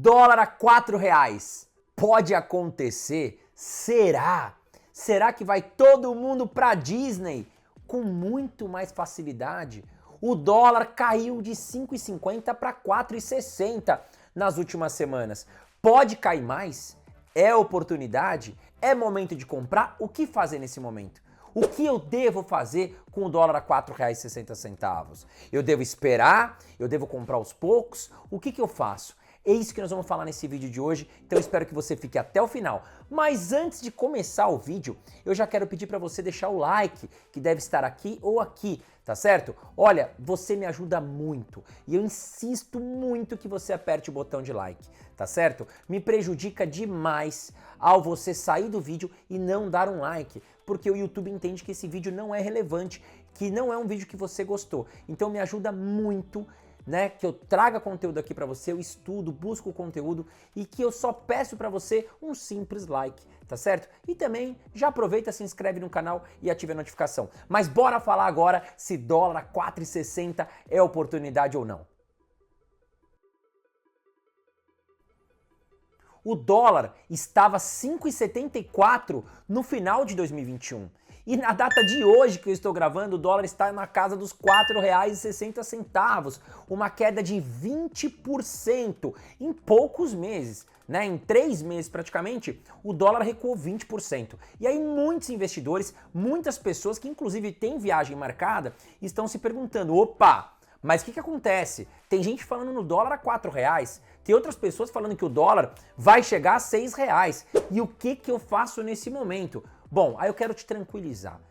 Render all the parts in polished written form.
Dólar a R$ 4. Pode acontecer? Será? Será que vai todo mundo para Disney com muito mais facilidade? O dólar caiu de 5,50 para 4,60 nas últimas semanas. Pode cair mais? É oportunidade? É momento de comprar? O que fazer nesse momento? O que eu devo fazer com o dólar a R$ 4,60? Eu devo esperar? Eu devo comprar aos poucos? O que eu faço? É isso que nós vamos falar nesse vídeo de hoje, então espero que você fique até o final. Mas antes de começar o vídeo, eu já quero pedir para você deixar o like, que deve estar aqui ou aqui, tá certo? Olha, você me ajuda muito e eu insisto muito que você aperte o botão de like, tá certo? Me prejudica demais ao você sair do vídeo e não dar um like, porque o YouTube entende que esse vídeo não é relevante, que não é um vídeo que você gostou. Então me ajuda muito, né, que eu traga conteúdo aqui para você, eu estudo, busco o conteúdo e que eu só peço para você um simples like, tá certo? E também já aproveita, se inscreve no canal e ative a notificação. Mas bora falar agora se dólar a 4,60 é oportunidade ou não. O dólar estava 5,74 no final de 2021. E na data de hoje que eu estou gravando, o dólar está na casa dos R$ 4,60, uma queda de 20% em poucos meses, né? Em 3 meses praticamente, o dólar recuou 20%. E aí muitos investidores, muitas pessoas que inclusive têm viagem marcada, estão se perguntando, opa, mas o que acontece? Tem gente falando no dólar a R$ 4, tem outras pessoas falando que o dólar vai chegar a R$ 6. E o que eu faço nesse momento? Bom, aí eu quero te tranquilizar.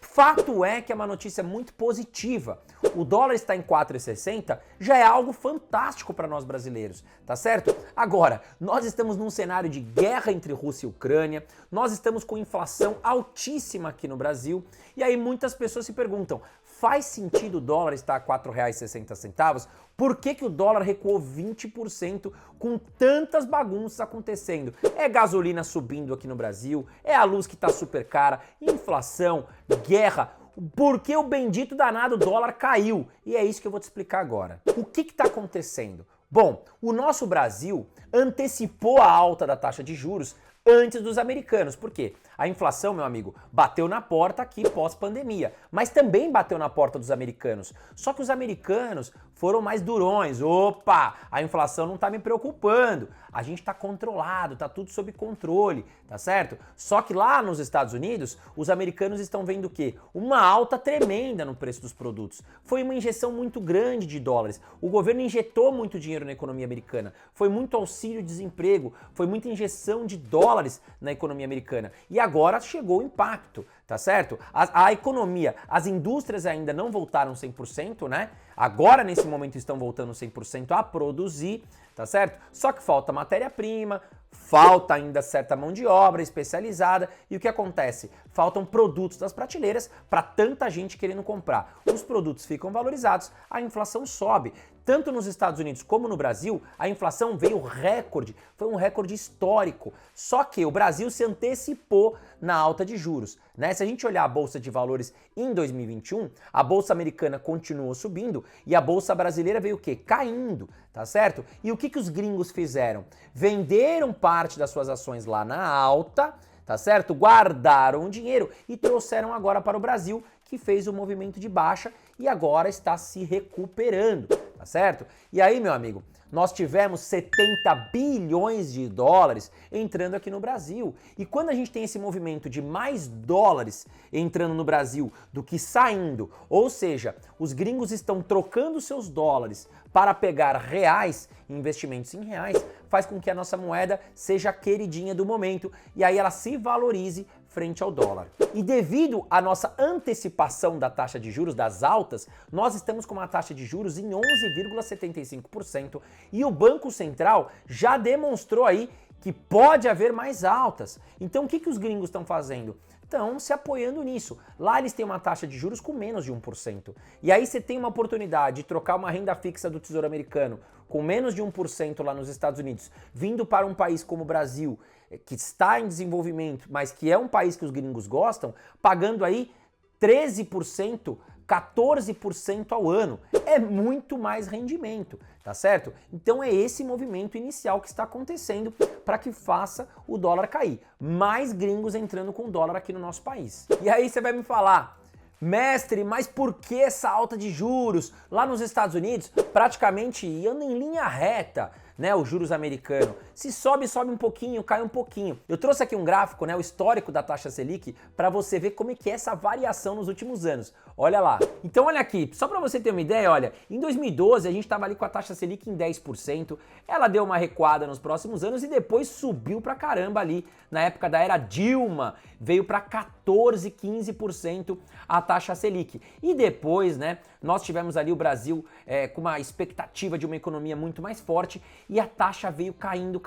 Fato é que é uma notícia muito positiva. O dólar está em 4,60, já é algo fantástico para nós brasileiros, tá certo? Agora, nós estamos num cenário de guerra entre Rússia e Ucrânia, nós estamos com inflação altíssima aqui no Brasil, e aí muitas pessoas se perguntam, faz sentido o dólar estar a R$ 4,60? Por que o dólar recuou 20% com tantas bagunças acontecendo? É gasolina subindo aqui no Brasil, é a luz que está super cara, inflação, guerra. Por que o bendito danado dólar caiu? E é isso que eu vou te explicar agora. O que está acontecendo? Bom, o nosso Brasil antecipou a alta da taxa de juros antes dos americanos. Por quê? A inflação, meu amigo, bateu na porta aqui pós-pandemia, mas também bateu na porta dos americanos. Só que os americanos foram mais durões. Opa, a inflação não tá me preocupando. A gente tá controlado, tá tudo sob controle, tá certo? Só que lá nos Estados Unidos, os americanos estão vendo o quê? Uma alta tremenda no preço dos produtos. Foi uma injeção muito grande de dólares. O governo injetou muito dinheiro na economia americana. Foi muito auxílio-desemprego, foi muita injeção de dólares na economia americana. E agora chegou o impacto, tá certo? A economia, as indústrias ainda não voltaram 100%, né? Agora, nesse momento, estão voltando 100% a produzir, tá certo? Só que falta matéria-prima, falta ainda certa mão de obra especializada. E o que acontece? Faltam produtos das prateleiras para tanta gente querendo comprar. Os produtos ficam valorizados, a inflação sobe. Tanto nos Estados Unidos como no Brasil, a inflação veio recorde, foi um recorde histórico. Só que o Brasil se antecipou na alta de juros, né? Se a gente olhar a Bolsa de Valores em 2021, a Bolsa americana continuou subindo e a Bolsa brasileira veio o quê? Caindo, tá certo? E o que os gringos fizeram? Venderam parte das suas ações lá na alta, tá certo? Guardaram o dinheiro e trouxeram agora para o Brasil, que fez o movimento de baixa e agora está se recuperando, tá certo? E aí, meu amigo, nós tivemos 70 bilhões de dólares entrando aqui no Brasil. E quando a gente tem esse movimento de mais dólares entrando no Brasil do que saindo, ou seja, os gringos estão trocando seus dólares para pegar reais, investimentos em reais, faz com que a nossa moeda seja a queridinha do momento e aí ela se valorize frente ao dólar. E devido à nossa antecipação da taxa de juros, das altas, nós estamos com uma taxa de juros em 11,75% e o Banco Central já demonstrou aí que pode haver mais altas. Então o que os gringos estão fazendo? Estão se apoiando nisso. Lá eles têm uma taxa de juros com menos de 1%. E aí você tem uma oportunidade de trocar uma renda fixa do Tesouro Americano com menos de 1% lá nos Estados Unidos, vindo para um país como o Brasil, que está em desenvolvimento, mas que é um país que os gringos gostam, pagando aí 13% 14% ao ano. É muito mais rendimento, tá certo? Então é esse movimento inicial que está acontecendo para que faça o dólar cair. Mais gringos entrando com dólar aqui no nosso país. E aí você vai me falar: mestre, mas por que essa alta de juros? Lá nos Estados Unidos, praticamente anda em linha reta, né, os juros americanos. Se sobe, sobe um pouquinho, cai um pouquinho. Eu trouxe aqui um gráfico, né, o histórico da taxa Selic, para você ver como é que é essa variação nos últimos anos. Olha lá. Então olha aqui, só para você ter uma ideia, olha, em 2012 a gente estava ali com a taxa Selic em 10%, ela deu uma recuada nos próximos anos e depois subiu pra caramba ali, na época da era Dilma, veio para 14, 15% a taxa Selic. E depois, né, nós tivemos ali o Brasil com uma expectativa de uma economia muito mais forte e a taxa veio caindo.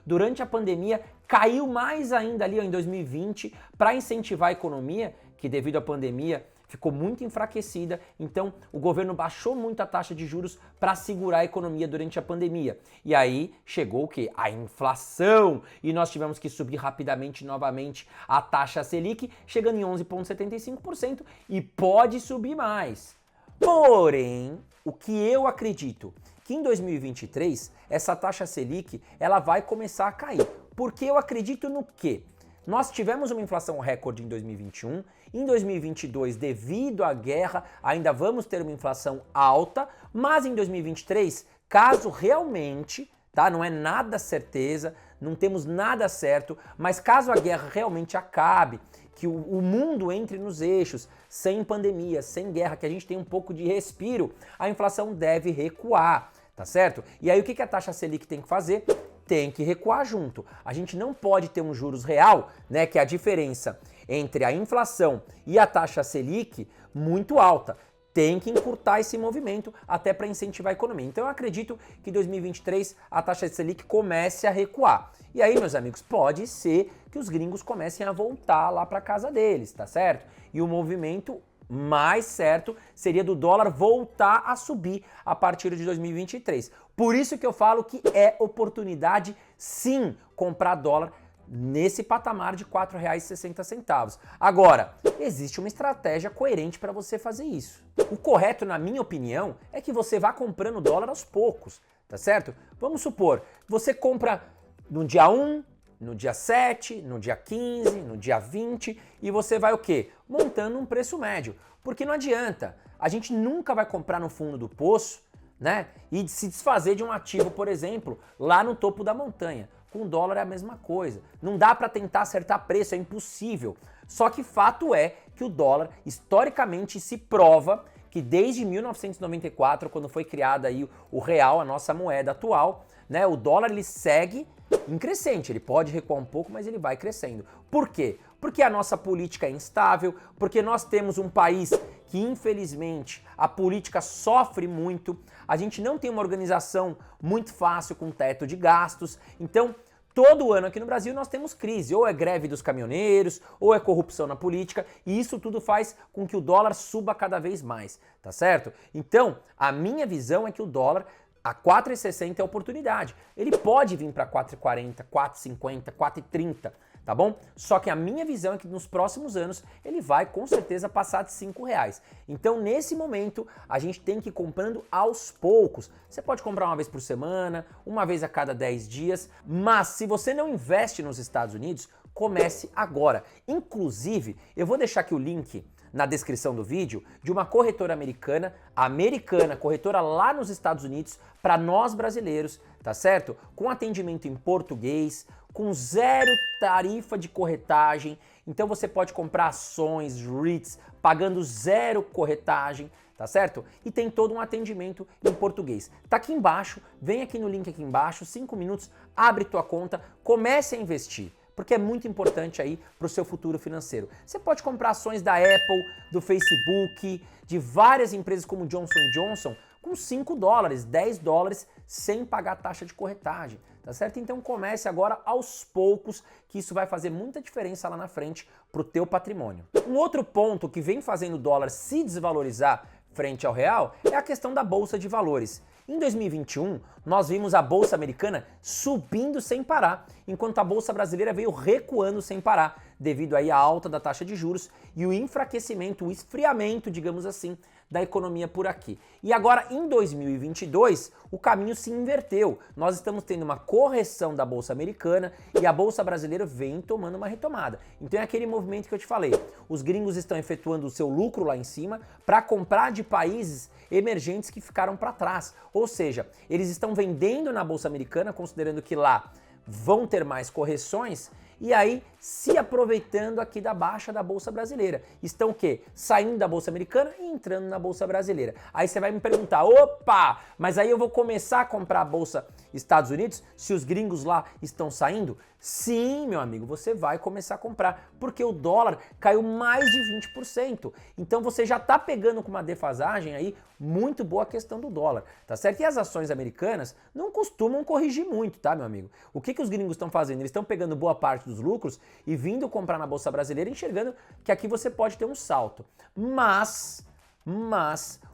Durante a pandemia, caiu mais ainda ali ó, em 2020 para incentivar a economia, que devido à pandemia ficou muito enfraquecida, então o governo baixou muito a taxa de juros para segurar a economia durante a pandemia. E aí chegou o quê? A inflação, e nós tivemos que subir rapidamente novamente a taxa Selic, chegando em 11,75% e pode subir mais. Porém, o que eu acredito que em 2023 essa taxa Selic ela vai começar a cair. Porque eu acredito no quê? Nós tivemos uma inflação recorde em 2021, em 2022, devido à guerra, ainda vamos ter uma inflação alta, mas em 2023, caso realmente, tá, não é nada certeza, não temos nada certo, mas caso a guerra realmente acabe, que o mundo entre nos eixos, sem pandemia, sem guerra, que a gente tem um pouco de respiro, a inflação deve recuar, tá certo? E aí o que a taxa Selic tem que fazer? Tem que recuar junto. A gente não pode ter um juros real, né, que é a diferença entre a inflação e a taxa Selic muito alta. Tem que encurtar esse movimento até para incentivar a economia. Então eu acredito que em 2023 a taxa Selic comece a recuar. E aí, meus amigos, pode ser que os gringos comecem a voltar lá para casa deles, tá certo? E o movimento mais certo seria do dólar voltar a subir a partir de 2023. Por isso que eu falo que é oportunidade, sim, comprar dólar nesse patamar de R$ 4,60. Agora, existe uma estratégia coerente para você fazer isso. O correto, na minha opinião, é que você vá comprando dólar aos poucos, tá certo? Vamos supor, você compra no dia 1, no dia 7, no dia 15, no dia 20 e você vai o quê? Montando um preço médio. Porque não adianta, a gente nunca vai comprar no fundo do poço, né? E se desfazer de um ativo, por exemplo, lá no topo da montanha. Com o dólar é a mesma coisa. Não dá para tentar acertar preço, é impossível. Só que fato é que o dólar, historicamente, se prova que desde 1994, quando foi criada aí o real, a nossa moeda atual, né, o dólar ele segue em crescente, ele pode recuar um pouco, mas ele vai crescendo. Por quê? Porque a nossa política é instável, porque nós temos um país que, infelizmente, a política sofre muito, a gente não tem uma organização muito fácil com teto de gastos, então todo ano aqui no Brasil nós temos crise, ou é greve dos caminhoneiros, ou é corrupção na política, e isso tudo faz com que o dólar suba cada vez mais, tá certo? Então, a minha visão é que o dólar a 4,60 é oportunidade. Ele pode vir para 4,40, 4,50, 4,30, tá bom? Só que a minha visão é que nos próximos anos ele vai com certeza passar de R$5. Então, nesse momento, a gente tem que ir comprando aos poucos. Você pode comprar uma vez por semana, uma vez a cada 10 dias, mas se você não investe nos Estados Unidos, comece agora. Inclusive, eu vou deixar aqui o link na descrição do vídeo de uma corretora americana, corretora lá nos Estados Unidos, para nós brasileiros, tá certo? Com atendimento em português, com zero tarifa de corretagem, então você pode comprar ações, REITs, pagando zero corretagem, tá certo? E tem todo um atendimento em português. Tá aqui embaixo, vem aqui no link aqui embaixo, 5 minutos, abre tua conta, comece a investir. Porque é muito importante aí para o seu futuro financeiro. Você pode comprar ações da Apple, do Facebook, de várias empresas como Johnson & Johnson, com $5, $10, sem pagar taxa de corretagem, tá certo? Então comece agora aos poucos, que isso vai fazer muita diferença lá na frente para o teu patrimônio. Um outro ponto que vem fazendo o dólar se desvalorizar frente ao real é a questão da Bolsa de Valores. Em 2021, nós vimos a Bolsa Americana subindo sem parar, enquanto a Bolsa Brasileira veio recuando sem parar. devido aí à alta da taxa de juros e o enfraquecimento, o esfriamento, digamos assim, da economia por aqui. E agora, em 2022, o caminho se inverteu. Nós estamos tendo uma correção da Bolsa Americana e a Bolsa Brasileira vem tomando uma retomada. Então é aquele movimento que eu te falei. Os gringos estão efetuando o seu lucro lá em cima para comprar de países emergentes que ficaram para trás. Ou seja, eles estão vendendo na Bolsa Americana, considerando que lá vão ter mais correções, e aí se aproveitando aqui da baixa da Bolsa Brasileira. Estão o quê? Saindo da Bolsa Americana e entrando na Bolsa Brasileira. Aí você vai me perguntar, opa, mas aí eu vou começar a comprar a Bolsa Estados Unidos se os gringos lá estão saindo? Sim, meu amigo, você vai começar a comprar, porque o dólar caiu mais de 20%. Então você já está pegando com uma defasagem aí muito boa a questão do dólar, tá certo? E as ações americanas não costumam corrigir muito, tá, meu amigo? O que os gringos estão fazendo? Eles estão pegando boa parte dos lucros e vindo comprar na Bolsa Brasileira, enxergando que aqui você pode ter um salto. Mas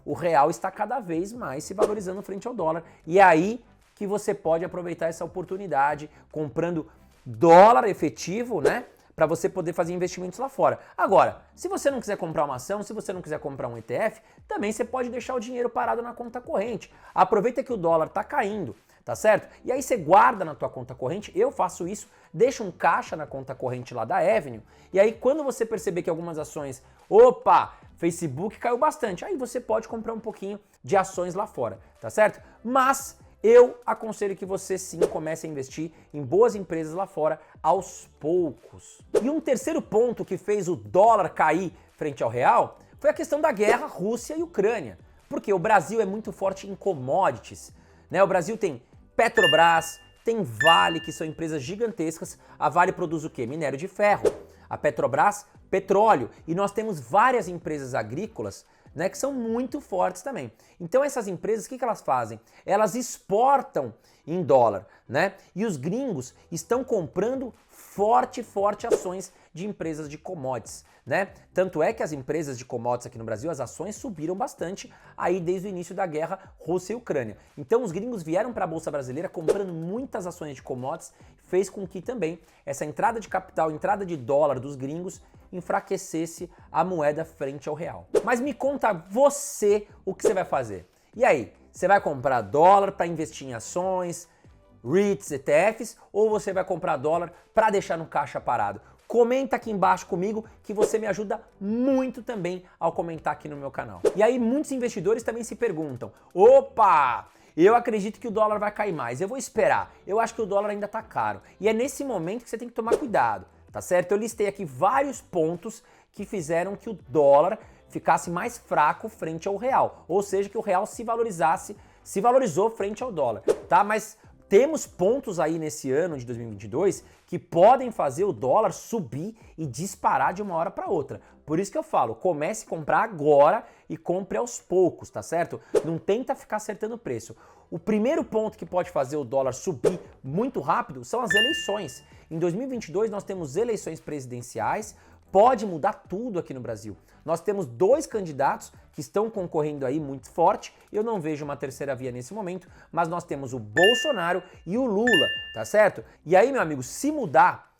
o real está cada vez mais se valorizando frente ao dólar. E é aí que você pode aproveitar essa oportunidade comprando dólar efetivo, né? Para você poder fazer investimentos lá fora. Agora, se você não quiser comprar uma ação, se você não quiser comprar um ETF, também você pode deixar o dinheiro parado na conta corrente. Aproveita que o dólar está caindo, tá certo? E aí você guarda na tua conta corrente, eu faço isso, deixa um caixa na conta corrente lá da Avenue, e aí quando você perceber que algumas ações, opa, Facebook caiu bastante, aí você pode comprar um pouquinho de ações lá fora, tá certo? Mas eu aconselho que você sim comece a investir em boas empresas lá fora aos poucos. E um terceiro ponto que fez o dólar cair frente ao real foi a questão da guerra Rússia e Ucrânia. Porque o Brasil é muito forte em commodities, né? O Brasil tem Petrobras, tem Vale, que são empresas gigantescas. A Vale produz o quê? Minério de ferro. A Petrobras, petróleo. E nós temos várias empresas agrícolas, né, que são muito fortes também. Então essas empresas, o que elas fazem? Elas exportam em dólar, né? E os gringos estão comprando forte ações de empresas de commodities, né? Tanto é que as empresas de commodities aqui no Brasil, as ações subiram bastante aí desde o início da guerra Rússia e Ucrânia. Então os gringos vieram para a Bolsa Brasileira comprando muitas ações de commodities, fez com que também essa entrada de capital, entrada de dólar dos gringos enfraquecesse a moeda frente ao real. Mas me conta você o que você vai fazer. E aí, você vai comprar dólar para investir em ações, REITs, ETFs, ou você vai comprar dólar para deixar no caixa parado? Comenta aqui embaixo comigo que você me ajuda muito também ao comentar aqui no meu canal. E aí muitos investidores também se perguntam, opa, eu acredito que o dólar vai cair mais, eu vou esperar, eu acho que o dólar ainda está caro. E é nesse momento que você tem que tomar cuidado, tá certo? Eu listei aqui vários pontos que fizeram que o dólar ficasse mais fraco frente ao real, ou seja, que o real se valorizou frente ao dólar, tá? Mas temos pontos aí nesse ano de 2022 que podem fazer o dólar subir e disparar de uma hora para outra. Por isso que eu falo, comece a comprar agora e compre aos poucos, tá certo? Não tenta ficar acertando o preço. O primeiro ponto que pode fazer o dólar subir muito rápido são as eleições. Em 2022 nós temos eleições presidenciais, pode mudar tudo aqui no Brasil. Nós temos dois candidatos que estão concorrendo aí muito forte, eu não vejo uma terceira via nesse momento, mas nós temos o Bolsonaro e o Lula, tá certo? E aí, meu amigo, se mudar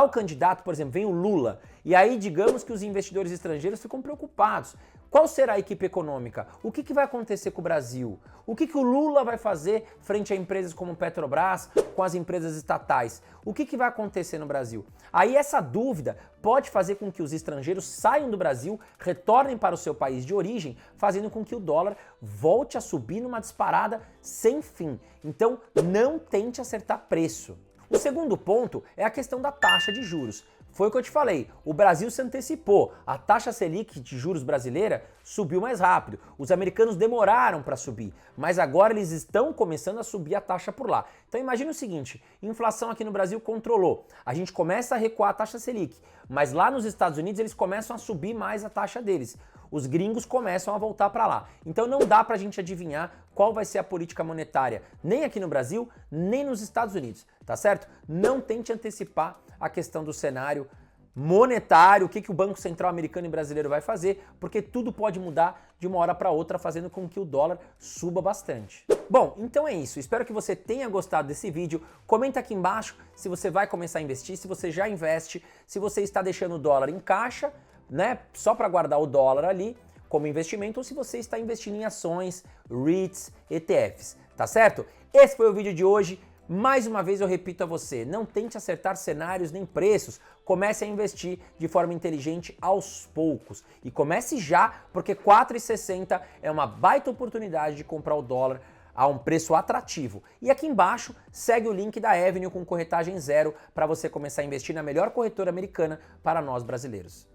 o candidato, por exemplo, vem o Lula, e aí digamos que os investidores estrangeiros ficam preocupados. Qual será a equipe econômica? O que vai acontecer com o Brasil? O que o Lula vai fazer frente a empresas como Petrobras, com as empresas estatais? O que vai acontecer no Brasil? Aí essa dúvida pode fazer com que os estrangeiros saiam do Brasil, retornem para o seu país de origem, fazendo com que o dólar volte a subir numa disparada sem fim. Então não tente acertar preço. O segundo ponto é a questão da taxa de juros. Foi o que eu te falei, o Brasil se antecipou, a taxa Selic de juros brasileira subiu mais rápido, os americanos demoraram para subir, mas agora eles estão começando a subir a taxa por lá. Então imagine o seguinte, inflação aqui no Brasil controlou, a gente começa a recuar a taxa Selic, mas lá nos Estados Unidos eles começam a subir mais a taxa deles, os gringos começam a voltar para lá. Então não dá para a gente adivinhar qual vai ser a política monetária, nem aqui no Brasil, nem nos Estados Unidos, tá certo? Não tente antecipar a questão do cenário monetário, o que o Banco Central americano e brasileiro vai fazer, porque tudo pode mudar de uma hora para outra, fazendo com que o dólar suba bastante. Bom, então é isso. Espero que você tenha gostado desse vídeo. Comenta aqui embaixo se você vai começar a investir, se você já investe, se você está deixando o dólar em caixa, né, só para guardar o dólar ali como investimento, ou se você está investindo em ações, REITs, ETFs, tá certo? Esse foi o vídeo de hoje. Mais uma vez eu repito a você, não tente acertar cenários nem preços, comece a investir de forma inteligente aos poucos. E comece já, porque R$ 4,60 é uma baita oportunidade de comprar o dólar a um preço atrativo. E aqui embaixo segue o link da Avenue com corretagem zero para você começar a investir na melhor corretora americana para nós brasileiros.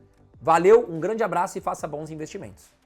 Valeu, um grande abraço e faça bons investimentos.